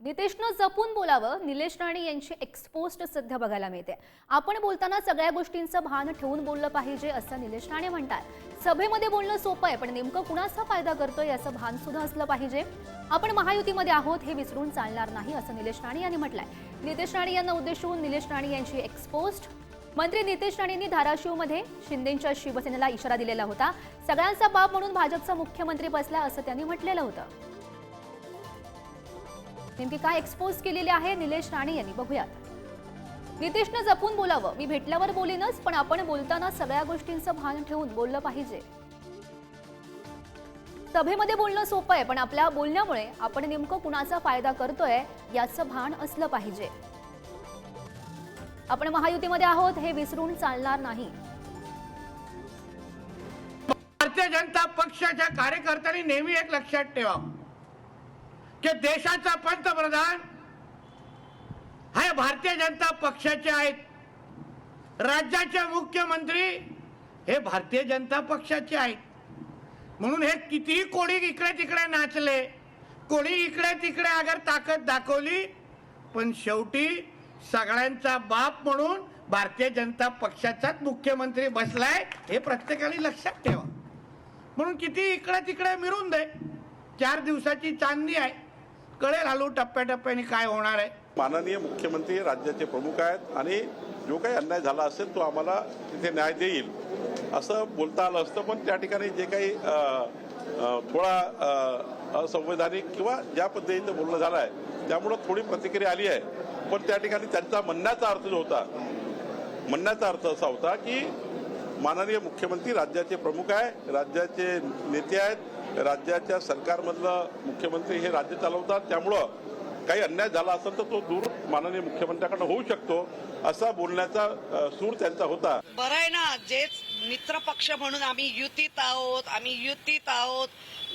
नितेशनं जपून बोलावं, निलेश राणे यांची एक्सपोस्ट सध्या बघायला मिळते। आपण बोलताना सगळ्या गोष्टींचं भान ठेवून बोललं पाहिजे असं निलेश राणे म्हणतात। सभेमध्ये बोलणं सोपं आहे, पण नेमकं कुणाचा फायदा करतोय याचं भान सुद्धा असलं पाहिजे। आपण महायुतीमध्ये आहोत हे विसरून चालणार नाही असं निलेश राणे यांनी म्हटलंय। नितेश राणे यांना उद्देशून निलेश राणे यांची एक्सपोस्ट। मंत्री नितेश राणेंनी धाराशिवमध्ये शिंदेंच्या शिवसेनेला इशारा दिलेला होता। सगळ्यांचा बाप म्हणून भाजपचा मुख्यमंत्री बसला असं त्यांनी म्हटलेलं होतं। नेमकी काय एक्सपोज केलेले आहे निलेश राणे यांनी, बघूयात। नितेशनं जपून बोलावं, मी भेटल्यावर बोलीनच, पण आपण बोलताना सगळ्या गोष्टींचं भान ठेवून बोललं पाहिजे। सभेमध्ये बोलणं सोपं आहे, पण आपल्या बोलण्यामुळे आपण नेमकं कुणाचा फायदा करतोय याचं भान असलं पाहिजे। आपण महायुतीमध्ये आहोत हे विसरून चालणार नाही। भारतीय जनता पक्षाच्या कार्यकर्त्यांनी नेहमी एक लक्षात ठेवावं की देशाचा पंतप्रधान हे भारतीय जनता पक्षाचे आहेत, राज्याचे मुख्यमंत्री हे भारतीय जनता पक्षाचे आहेत। म्हणून हे कितीही कोणी इकडे तिकडे नाचले, कोणी इकडे तिकडे अगर ताकद दाखवली, पण शेवटी सगळ्यांचा बाप म्हणून भारतीय जनता पक्षाचाच मुख्यमंत्री बसलाय हे प्रत्येकाने लक्षात ठेवा। म्हणून किती इकडे तिकडे मिरून दे, 4 दिवसाची चांदणी आहे, कळेल हळू टप्प्याटप्प्याने काय होणार आहे। माननीय मुख्यमंत्री राज्याचे प्रमुख आहेत आणि जो काही अन्याय झाला असेल तो आम्हाला तिथे न्याय देईल असं बोलता आलं असतं, पण त्या ठिकाणी जे काही थोडा असंवैधानिक किंवा ज्या पद्धतीनं बोलणं झालं आहे त्यामुळं थोडी प्रतिक्रिया आली आहे। पण त्या ठिकाणी त्यांचा म्हणण्याचा अर्थ जो होता, म्हणण्याचा अर्थ असा होता की माननीय मुख्यमंत्री राज्याचे प्रमुख आहे, राज्याचे नेते आहेत, राज्याच्या सरकारमधलं मुख्यमंत्री हे राज्य चालवतात, त्यामुळं काही अन्याय झाला असेल तर तो दूर माननीय मुख्यमंत्र्यांकडे होऊ शकतो असा बोलण्याचा सूर त्यांचा होता। बरं आहे ना, जेच मित्र पक्ष म्हणून आम्ही युतीत आहोत,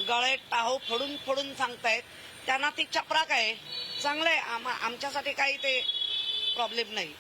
गळे टाहो फोडून फोडून सांगतायत, त्यांना ती चपराक आहे, चांगलंय, आमच्यासाठी काही ते प्रॉब्लेम नाही।